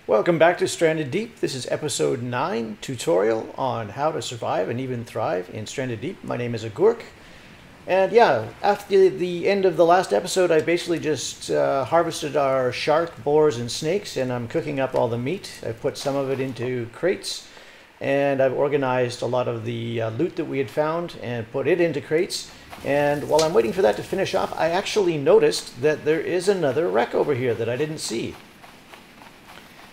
Welcome back to Stranded Deep. This is episode 9, tutorial on how to survive and even thrive in Stranded Deep. My name is Agurk. And yeah, after the end of the last episode, I basically just harvested our shark, boars, and snakes, and I'm cooking up all the meat. I've put some of it into crates, and I've organized a lot of the loot that we had found and put it into crates. And while I'm waiting for that to finish off, I actually noticed that there is another wreck over here that I didn't see.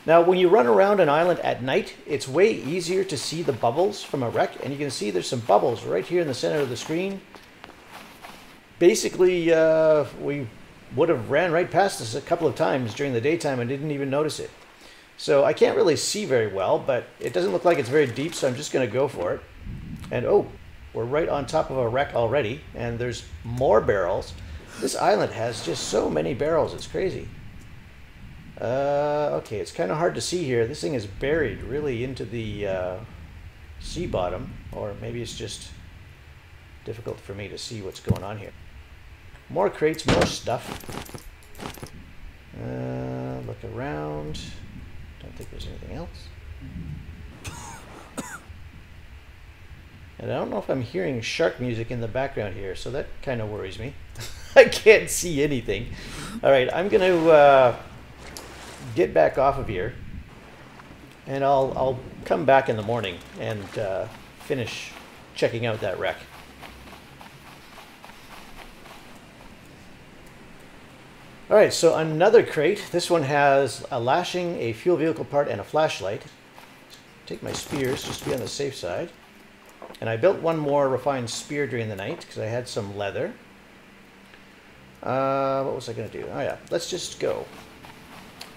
Now, when you run around an island at night, it's way easier to see the bubbles from a wreck, and you can see there's some bubbles right here in the center of the screen. Basically, we would have ran right past this a couple of times during the daytime and didn't even notice it. So I can't really see very well, but it doesn't look like it's very deep, so I'm just going to go for it. And oh, we're right on top of a wreck already, and there's more barrels. This island has just so many barrels, it's crazy. Okay, it's kind of hard to see here. This thing is buried really into the sea bottom, or maybe it's just difficult for me to see what's going on here. More crates, more stuff. Look around. Don't think there's anything else. And I don't know if I'm hearing shark music in the background here, so that kind of worries me. I can't see anything. All right, I'm going to get back off of here, and I'll come back in the morning and finish checking out that wreck. All right, so another crate. This one has a lashing, a fuel vehicle part, and a flashlight. Take my spears just to be on the safe side. And I built one more refined spear during the night because I had some leather. What was I going to do? Oh yeah, let's just go.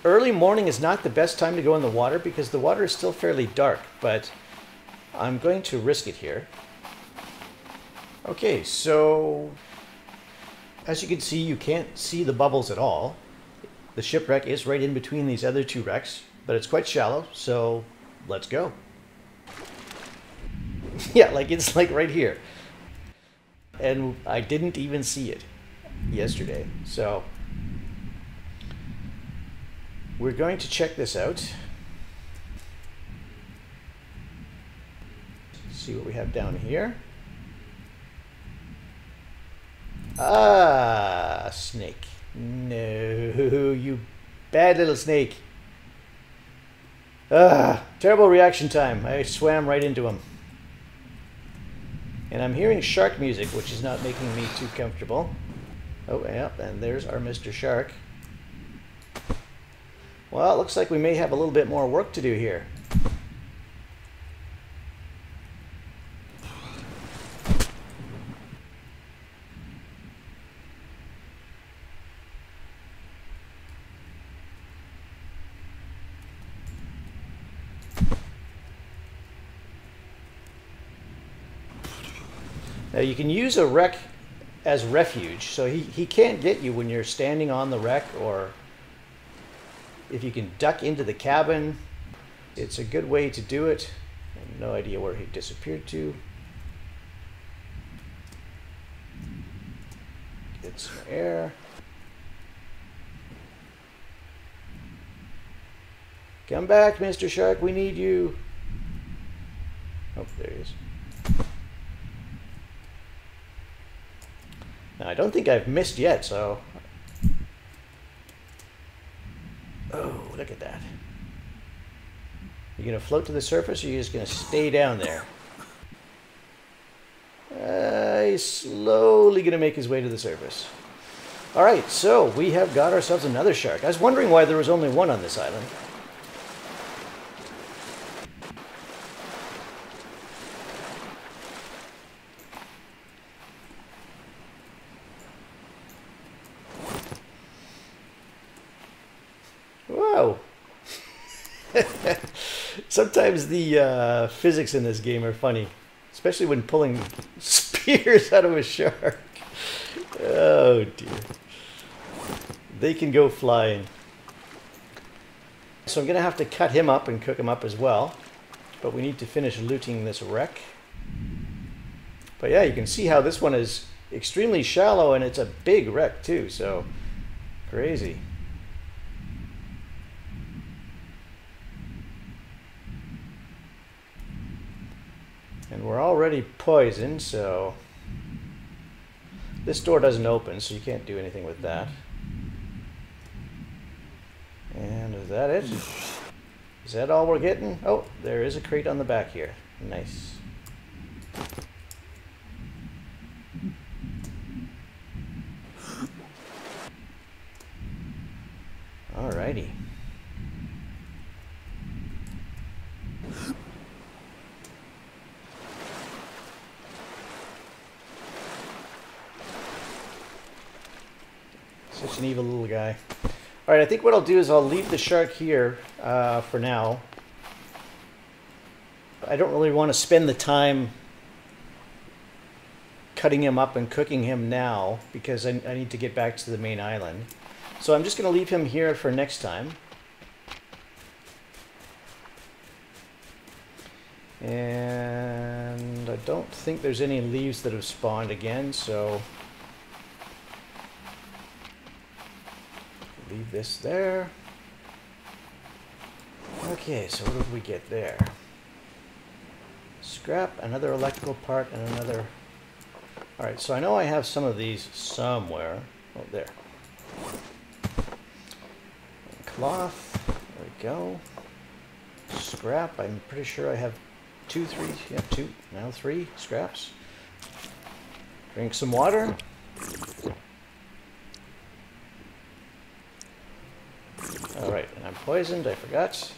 Early morning is not the best time to go in the water because the water is still fairly dark, but I'm going to risk it here. Okay, so as you can see, you can't see the bubbles at all. The shipwreck is right in between these other two wrecks, but it's quite shallow, so let's go. Yeah, like it's like right here. And I didn't even see it yesterday, so we're going to check this out. See what we have down here. Ah, snake. No, you bad little snake. Ah, terrible reaction time. I swam right into him. And I'm hearing shark music, which is not making me too comfortable. Oh, yeah, and there's our Mr. Shark. Well, it looks like we may have a little bit more work to do here. Now you can use a wreck as refuge, so he can't get you when you're standing on the wreck, or if you can duck into the cabin. It's a good way to do it. I have no idea where he disappeared to. Get some air. Come back, Mr. Shark, we need you. Oh, there he is. Now, I don't think I've missed yet, so... Oh, look at that. You gonna float to the surface, or are you just gonna stay down there? He's slowly gonna make his way to the surface. Alright, so we have got ourselves another shark. I was wondering why there was only one on this island. Whoa! Sometimes the physics in this game are funny, especially when pulling spears out of a shark. Oh dear. They can go flying. So I'm going to have to cut him up and cook him up as well, but we need to finish looting this wreck. But yeah, you can see how this one is extremely shallow, and it's a big wreck too, so crazy. And we're already poisoned, so this door doesn't open, so you can't do anything with that. And is that it? Is that all we're getting? Oh, there is a crate on the back here. Nice. Alrighty. Such an evil little guy. Alright, I think what I'll do is I'll leave the shark here for now. I don't really want to spend the time cutting him up and cooking him now because I need to get back to the main island. So I'm just going to leave him here for next time. And I don't think there's any leaves that have spawned again, so leave this there. Okay, so what did we get there? Scrap, another electrical part, and another... Alright, so I know I have some of these somewhere. Oh, there. Cloth. There we go. Scrap. I'm pretty sure I have 2, 3. Yeah, 2. Now 3 scraps. Drink some water. Alright, and I'm poisoned. I forgot.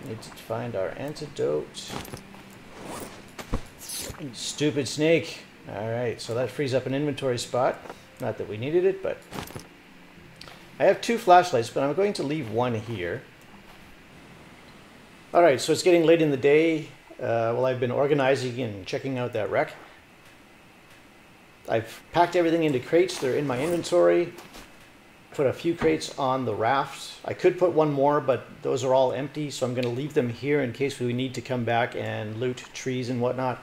Need to find our antidote. Stupid snake. Alright, so that frees up an inventory spot. Not that we needed it, but... I have 2 flashlights, but I'm going to leave one here. Alright, so it's getting late in the day. Well, I've been organizing and checking out that wreck. I've packed everything into crates. They're in my inventory. Put a few crates on the raft. I could put one more, but those are all empty, so I'm going to leave them here in case we need to come back and loot trees and whatnot.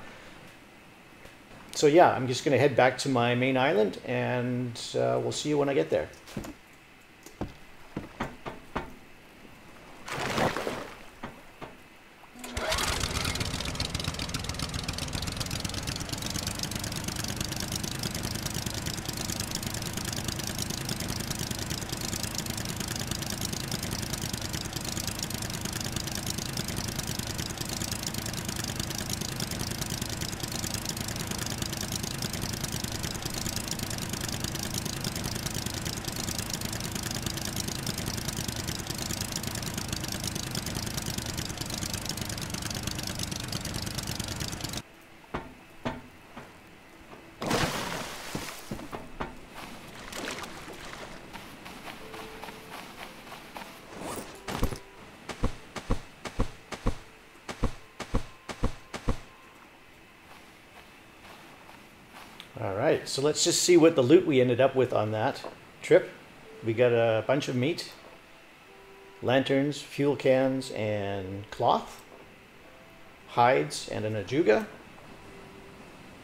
So yeah, I'm just going to head back to my main island, and we'll see you when I get there. Alright, so let's just see what the loot we ended up with on that trip. We got a bunch of meat, lanterns, fuel cans, and cloth, hides, and an ajuga,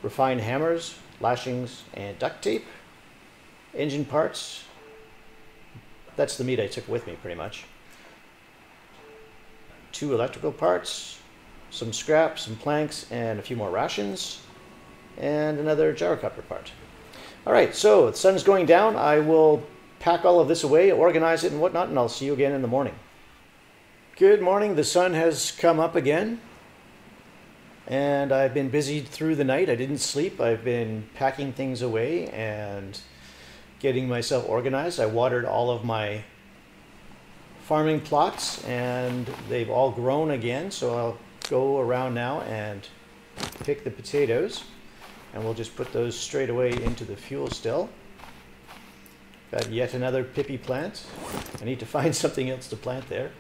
refined hammers, lashings, and duct tape, engine parts. That's the meat I took with me, pretty much. 2 electrical parts, some scrap, some planks, and a few more rations. And another gyrocopter part. Alright, so the sun's going down. I will pack all of this away, organize it and whatnot, and I'll see you again in the morning. Good morning. The sun has come up again. And I've been busy through the night. I didn't sleep. I've been packing things away and getting myself organized. I watered all of my farming plots and they've all grown again. So I'll go around now and pick the potatoes. And we'll just put those straight away into the fuel still. Got yet another pippy plant. I need to find something else to plant there.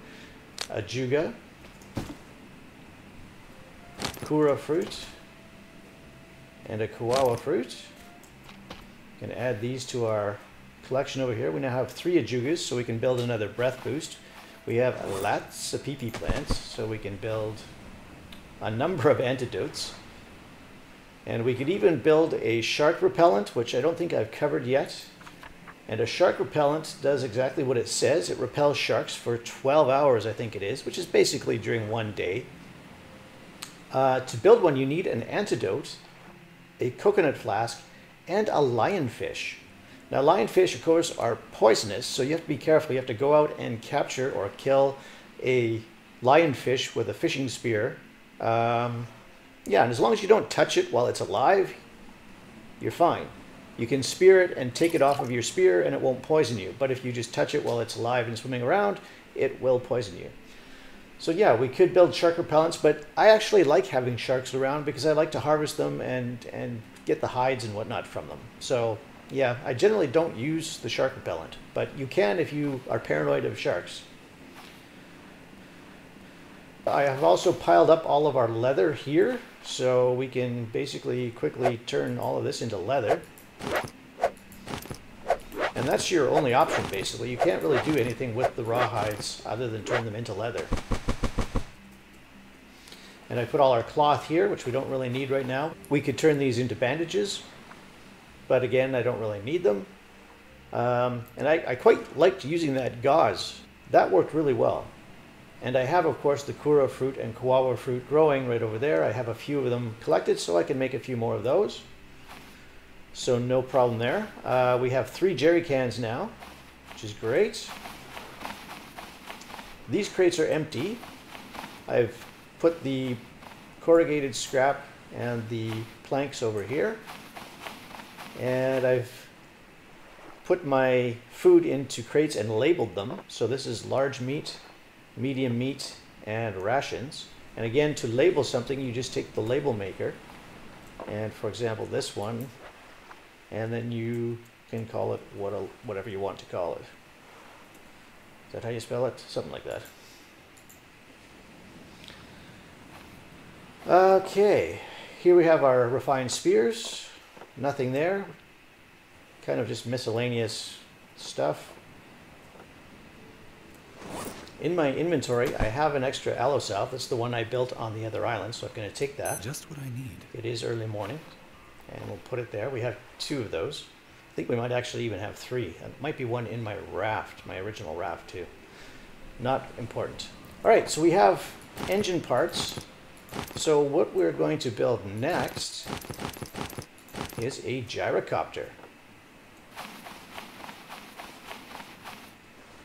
A juga. Kura fruit. And a kawawa fruit. Can add these to our collection over here. We now have 3 ajugas, so we can build another breath boost. We have lots of pipi plants, so we can build a number of antidotes. And we could even build a shark repellent, which I don't think I've covered yet. And a shark repellent does exactly what it says. It repels sharks for 12 hours, I think it is, which is basically during one day. To build one, you need an antidote, a coconut flask, and a lionfish. Now, lionfish, of course, are poisonous, so you have to be careful. You have to go out and capture or kill a lionfish with a fishing spear. Yeah, and as long as you don't touch it while it's alive, you're fine. You can spear it and take it off of your spear and it won't poison you. But if you just touch it while it's alive and swimming around, it will poison you. So yeah, we could build shark repellents, but I actually like having sharks around because I like to harvest them and get the hides and whatnot from them. So yeah, I generally don't use the shark repellent, but you can if you are paranoid of sharks. I have also piled up all of our leather here, so we can basically quickly turn all of this into leather. And that's your only option, basically. You can't really do anything with the raw hides other than turn them into leather. And I put all our cloth here, which we don't really need right now. We could turn these into bandages, but again, I don't really need them. And I quite liked using that gauze. That worked really well. And I have, of course, the kura fruit and kawawa fruit growing right over there. I have a few of them collected, so I can make a few more of those. So no problem there. We have 3 jerry cans now, which is great. These crates are empty. I've put the corrugated scrap and the planks over here. And I've put my food into crates and labeled them. So this is large meat, medium meat, and rations. And again, to label something, you just take the label maker. And for example, this one, and then you can call it whatever you want to call it. Is that how you spell it? Something like that. Okay, here we have our refined spears. Nothing there. Kind of just miscellaneous stuff. In my inventory, I have an extra aloe salve. That's the one I built on the other island, so I'm going to take that. Just what I need. It is early morning, and we'll put it there. We have 2 of those. I think we might actually even have 3. It might be one in my raft, my original raft too. Not important. All right, so we have engine parts. So what we're going to build next is a gyrocopter.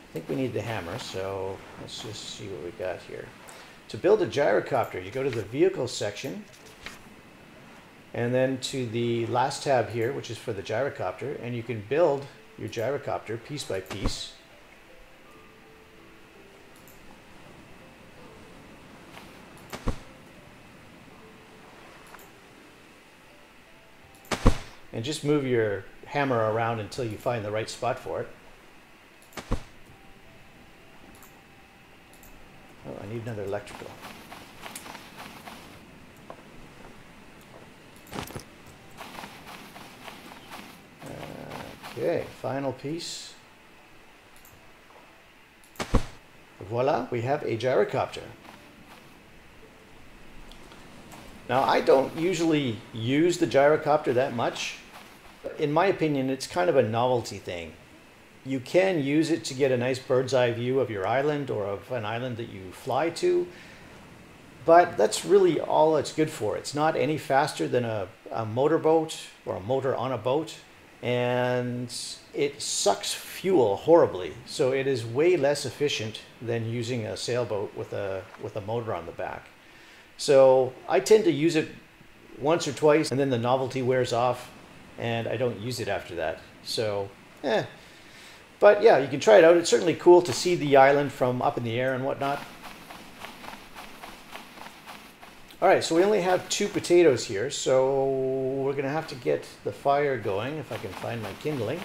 I think we need the hammer, so let's just see what we got here. To build a gyrocopter, you go to the vehicle section, and then to the last tab here, which is for the gyrocopter, and you can build your gyrocopter piece by piece. And just move your hammer around until you find the right spot for it. Oh, I need another electrical. Okay, final piece. Voila, we have a gyrocopter. Now, I don't usually use the gyrocopter that much. In my opinion, it's kind of a novelty thing. You can use it to get a nice bird's eye view of your island or of an island that you fly to, but that's really all it's good for. It's not any faster than a motorboat or a motor on a boat, and it sucks fuel horribly. So it is way less efficient than using a sailboat with a motor on the back. So I tend to use it once or twice, and then the novelty wears off, and I don't use it after that. So, But yeah, you can try it out. It's certainly cool to see the island from up in the air and whatnot. All right, so we only have 2 potatoes here, so we're going to have to get the fire going, if I can find my kindling.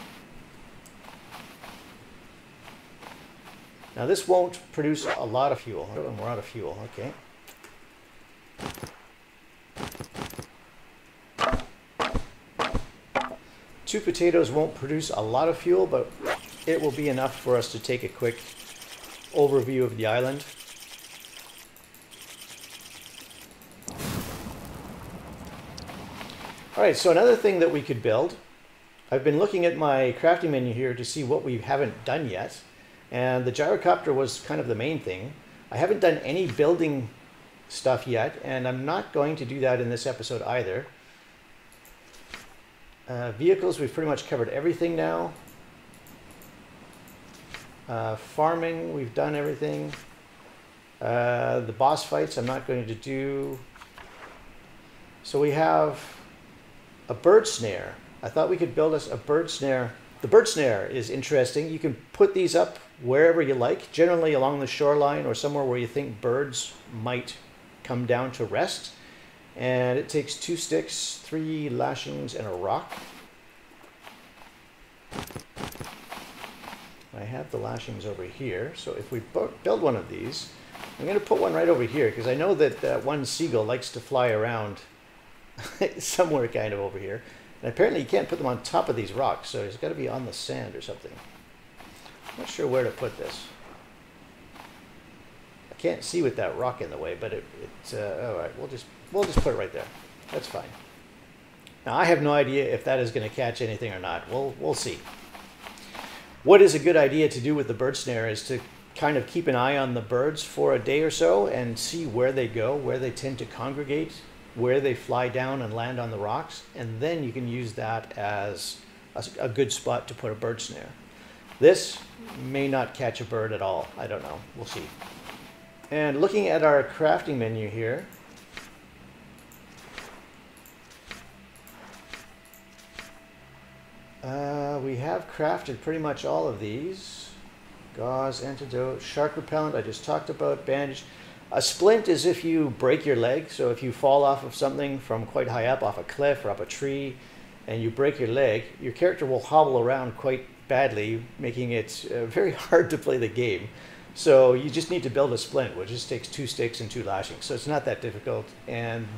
Now this won't produce a lot of fuel. Oh, we're out of fuel, okay. Two potatoes won't produce a lot of fuel, but it will be enough for us to take a quick overview of the island. All right, so another thing that we could build, I've been looking at my crafting menu here to see what we haven't done yet, and the gyrocopter was kind of the main thing. I haven't done any building stuff yet, and I'm not going to do that in this episode either. Vehicles, we've pretty much covered everything now. Farming, we've done everything. The boss fights, I'm not going to do. So we have a bird snare. I thought we could build us a bird snare. The bird snare is interesting. You can put these up wherever you like, generally along the shoreline or somewhere where you think birds might come down to rest. And it takes 2 sticks, 3 lashings, and a rock. I have the lashings over here, so if we build one of these, I'm going to put one right over here because I know that one seagull likes to fly around somewhere kind of over here. And apparently you can't put them on top of these rocks, so it's got to be on the sand or something. I'm not sure where to put this. I can't see with that rock in the way, but it's all right. We'll just put it right there. That's fine. Now I have no idea if that is going to catch anything or not. We'll see. What is a good idea to do with the bird snare is to kind of keep an eye on the birds for a day or so and see where they go, where they tend to congregate, where they fly down and land on the rocks, and then you can use that as a good spot to put a bird snare. This may not catch a bird at all. I don't know. We'll see. And looking at our crafting menu here, we have crafted pretty much all of these. Gauze, antidote, shark repellent, I just talked about, bandage. A splint is if you break your leg, so if you fall off of something from quite high up, off a cliff or up a tree, and you break your leg, your character will hobble around quite badly, making it very hard to play the game. So you just need to build a splint, which just takes 2 sticks and 2 lashings. So it's not that difficult, and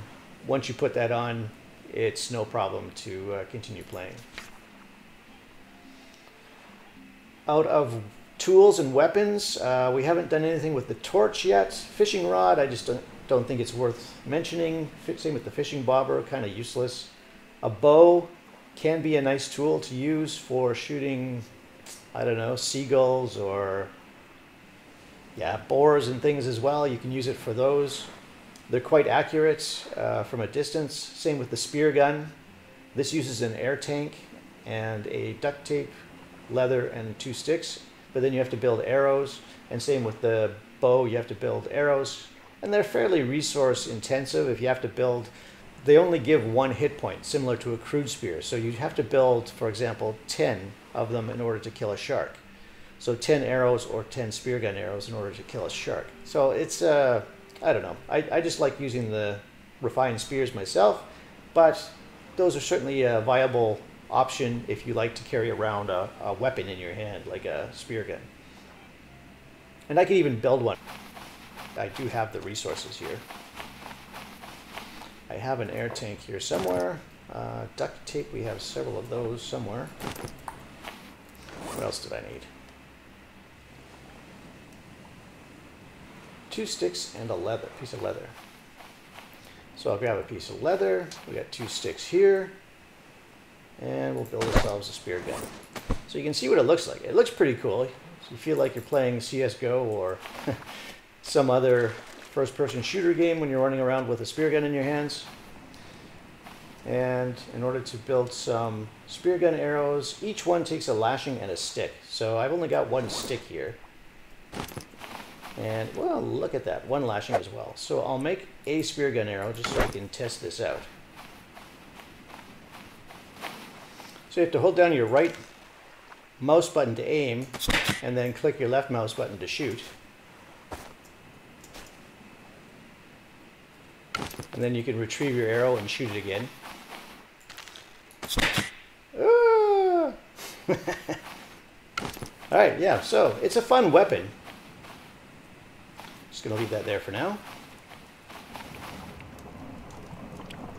once you put that on, it's no problem to continue playing. Out of tools and weapons, we haven't done anything with the torch yet. Fishing rod, I just don't think it's worth mentioning. Same with the fishing bobber, kind of useless. A bow can be a nice tool to use for shooting, I don't know, seagulls or boars and things as well. You can use it for those. They're quite accurate from a distance. Same with the spear gun. This uses an air tank and a duct tape, leather, and 2 sticks. But then you have to build arrows, and same with the bow, you have to build arrows, and they're fairly resource intensive. If you have to build, they only give 1 hit point, similar to a crude spear. So you have to build, for example, 10 of them in order to kill a shark. So 10 arrows or 10 spear gun arrows in order to kill a shark. So it's, I don't know. I just like using the refined spears myself, but those are certainly a viable option if you like to carry around a weapon in your hand, like a spear gun. And I could even build one. I do have the resources here. I have an air tank here somewhere. Duct tape, we have several of those somewhere. What else did I need? 2 sticks and a piece of leather. So I'll grab a piece of leather. We got 2 sticks here. And we'll build ourselves a spear gun. So you can see what it looks like. It looks pretty cool. So you feel like you're playing CSGO or some other first-person shooter game when you're running around with a spear gun in your hands. And in order to build some spear gun arrows, each one takes a lashing and a stick. So I've only got 1 stick here. And, well, look at that. 1 lashing as well. So I'll make a spear gun arrow just so I can test this out. So you have to hold down your right mouse button to aim, and then click your left mouse button to shoot. And then you can retrieve your arrow and shoot it again. Ah! Alright, yeah, so it's a fun weapon. Just going to leave that there for now.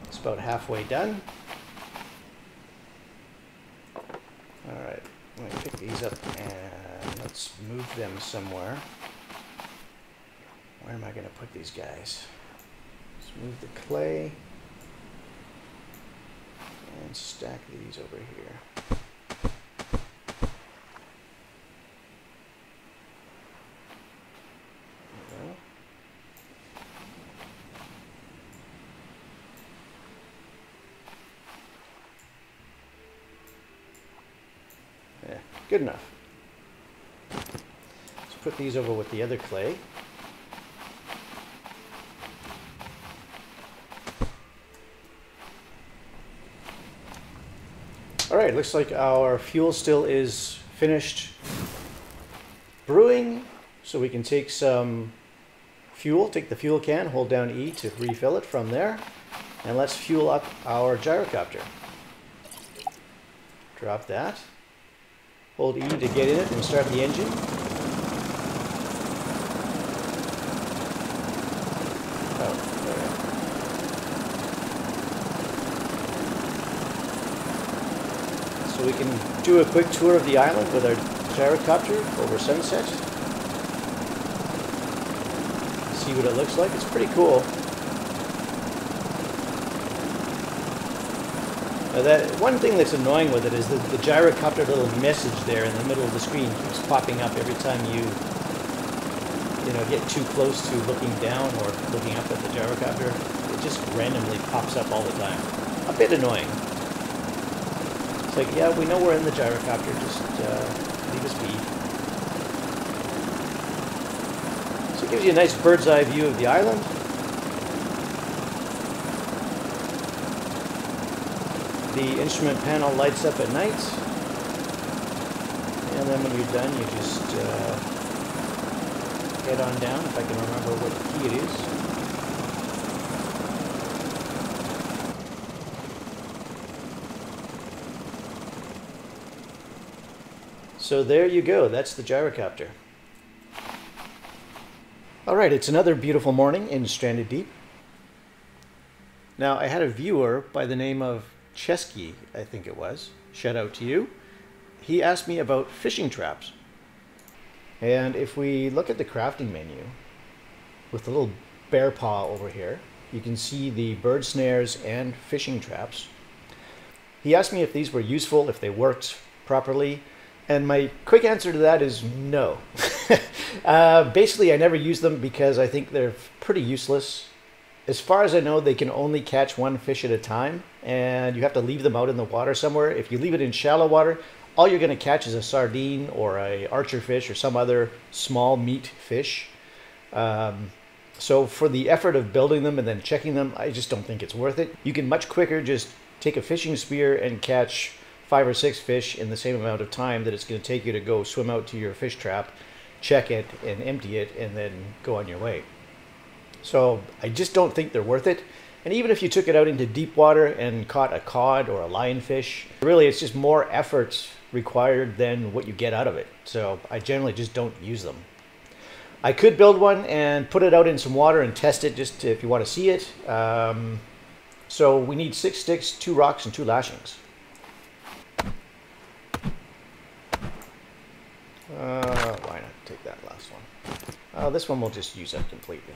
It's about halfway done. Alright, I'm going to pick these up and let's move them somewhere. Where am I going to put these guys? Let's move the clay and stack these over here. There we go. Good enough. Let's put these over with the other clay. All right, looks like our fuel still is finished brewing, so we can take some fuel, take the fuel can, hold down E to refill it from there, and let's fuel up our gyrocopter. Drop that. Hold E to get in it and start the engine. Oh, there. So we can do a quick tour of the island with our gyrocopter over sunset. See what it looks like. It's pretty cool. Now that one thing that's annoying with it is that the gyrocopter little message there in the middle of the screen keeps popping up every time you get too close to looking down or looking up at the gyrocopter. It just randomly pops up all the time. A bit annoying. It's like, yeah, we know we're in the gyrocopter, just leave us be. So it gives you a nice bird's eye view of the island. The instrument panel lights up at night, and then when you're done, you just head on down, if I can remember what key it is. So there you go, that's the gyrocopter. Alright, it's another beautiful morning in Stranded Deep. Now, I had a viewer by the name of Chesky, I think it was. Shout out to you. He asked me about fishing traps. And if we look at the crafting menu, with the little bear paw over here, you can see the bird snares and fishing traps. He asked me if these were useful, if they worked properly, and my quick answer to that is no. Basically, I never use them because I think they're pretty useless. As far as I know, they can only catch one fish at a time, and you have to leave them out in the water somewhere. If you leave it in shallow water, all you're going to catch is a sardine or a archer fish or some other small meat fish. So for the effort of building them and then checking them, I just don't think it's worth it. You can much quicker just take a fishing spear and catch 5 or 6 fish in the same amount of time that it's going to take you to go swim out to your fish trap, check it and empty it, and then go on your way. So I just don't think they're worth it. And even if you took it out into deep water and caught a cod or a lionfish, really it's just more effort required than what you get out of it. So I generally just don't use them. I could build one and put it out in some water and test it just if you want to see it. So we need 6 sticks, 2 rocks, and 2 lashings. Why not take that last one? This one we'll just use up completely.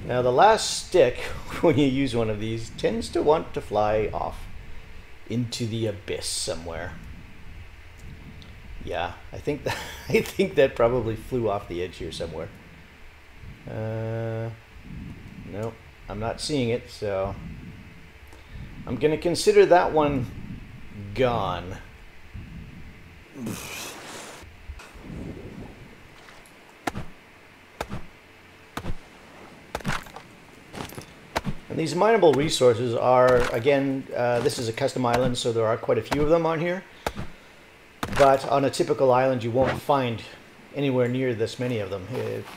Now the last stick, when you use one of these, tends to want to fly off into the abyss somewhere. Yeah, I think that probably flew off the edge here somewhere. Nope, I'm not seeing it, so I'm gonna consider that one gone. And these mineable resources are, again, this is a custom island, so there are quite a few of them on here. But on a typical island, you won't find anywhere near this many of them.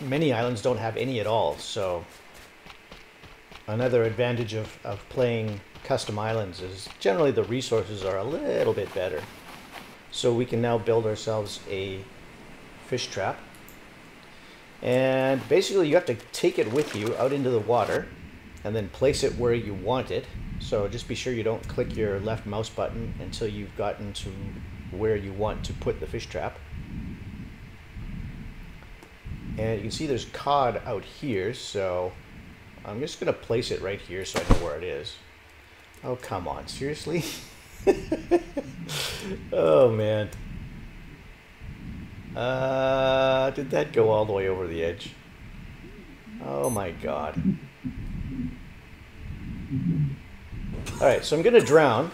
Many islands don't have any at all, so another advantage of playing custom islands is generally the resources are a little bit better. So we can now build ourselves a fish trap. And basically you have to take it with you out into the water and then place it where you want it. So just be sure you don't click your left mouse button until you've gotten to where you want to put the fish trap. And you can see there's cod out here, so I'm just going to place it right here so I know where it is. Oh, come on, seriously? Oh, man. Did that go all the way over the edge? Oh my god. Alright, so I'm going to drown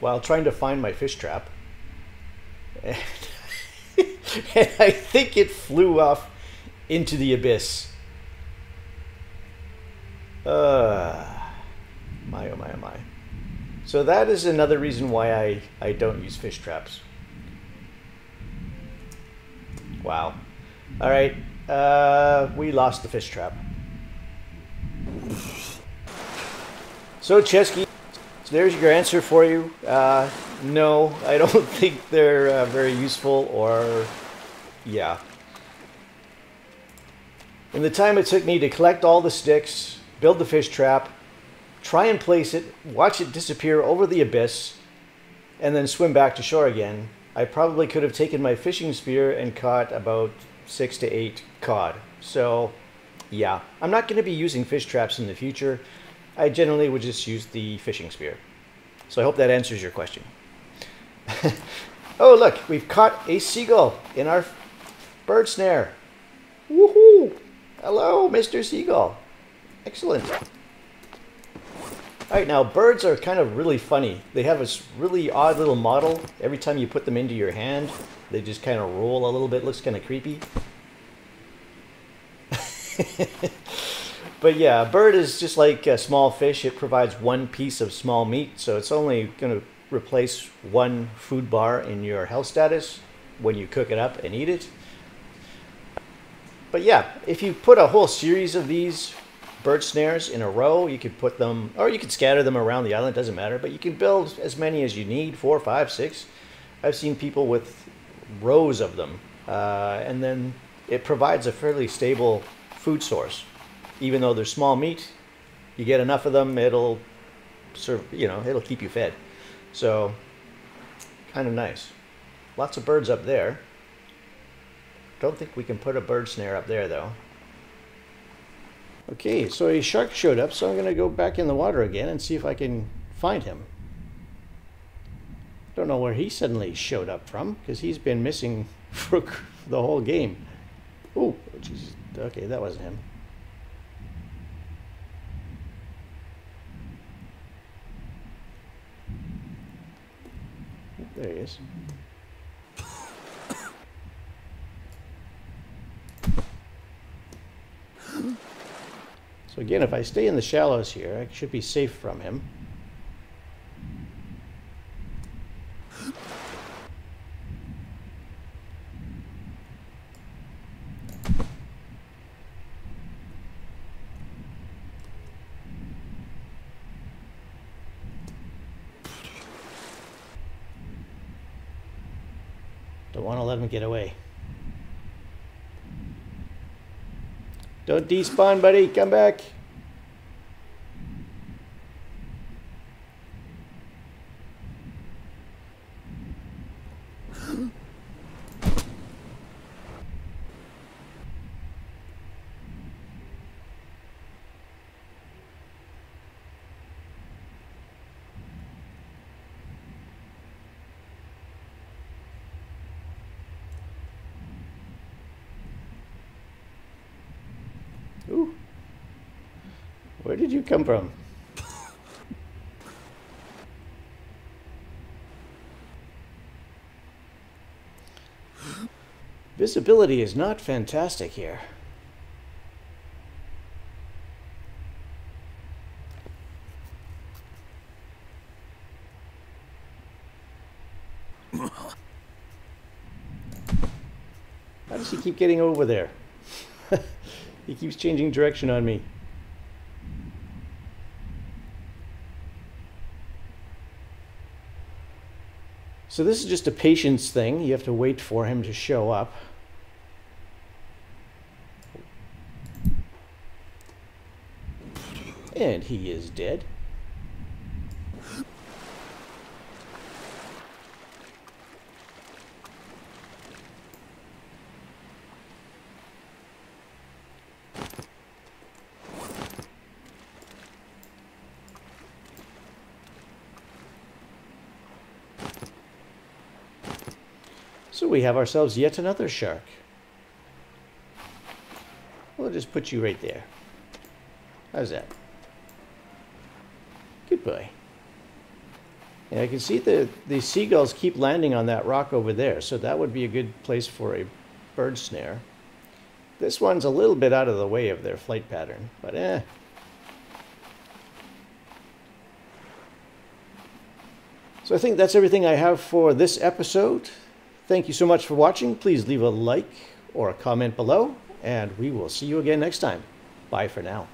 while trying to find my fish trap. And, and I think it flew off into the abyss. My oh my oh my. So that is another reason why I don't use fish traps. Wow. Alright, we lost the fish trap. So Chesky, there's your answer for you. No, I don't think they're very useful, or yeah. In the time it took me to collect all the sticks, build the fish trap, try and place it, watch it disappear over the abyss, and then swim back to shore again, I probably could have taken my fishing spear and caught about 6 to 8 cod. So yeah, I'm not going to be using fish traps in the future. I generally would just use the fishing spear. So I hope that answers your question. Oh look, we've caught a seagull in our bird snare. Woohoo! Hello, Mr. Seagull. Excellent. Alright, now birds are kind of really funny. They have this really odd little model. Every time you put them into your hand, they just kind of roll a little bit. Looks kind of creepy. But yeah, a bird is just like a small fish. It provides one piece of small meat, so it's only going to replace one food bar in your health status when you cook it up and eat it. But yeah, if you put a whole series of these bird snares in a row, you could put them, or you could scatter them around the island, doesn't matter, but you can build as many as you need, 4, 5, 6. I've seen people with rows of them, and then it provides a fairly stable food source. Even though they're small meat, you get enough of them, it'll serve, you know, it'll keep you fed. So, kind of nice. Lots of birds up there. Don't think we can put a bird snare up there though. Okay, so a shark showed up, so I'm going to go back in the water again and see if I can find him. Don't know where he suddenly showed up from, because he's been missing for the whole game. Oh, Jesus. Okay, that wasn't him. There he is. So again, if I stay in the shallows here, I should be safe from him. Don't want to let him get away. Don't despawn, buddy. Come back. Ooh. Where did you come from? Visibility is not fantastic here. How does he keep getting over there? He keeps changing direction on me. So this is just a patience thing. You have to wait for him to show up. And he is dead. So we have ourselves yet another shark. We'll just put you right there. How's that? Good boy. And I can see the seagulls keep landing on that rock over there, so that would be a good place for a bird snare. This one's a little bit out of the way of their flight pattern, but So I think that's everything I have for this episode. Thank you so much for watching. Please leave a like or a comment below, and we will see you again next time. Bye for now.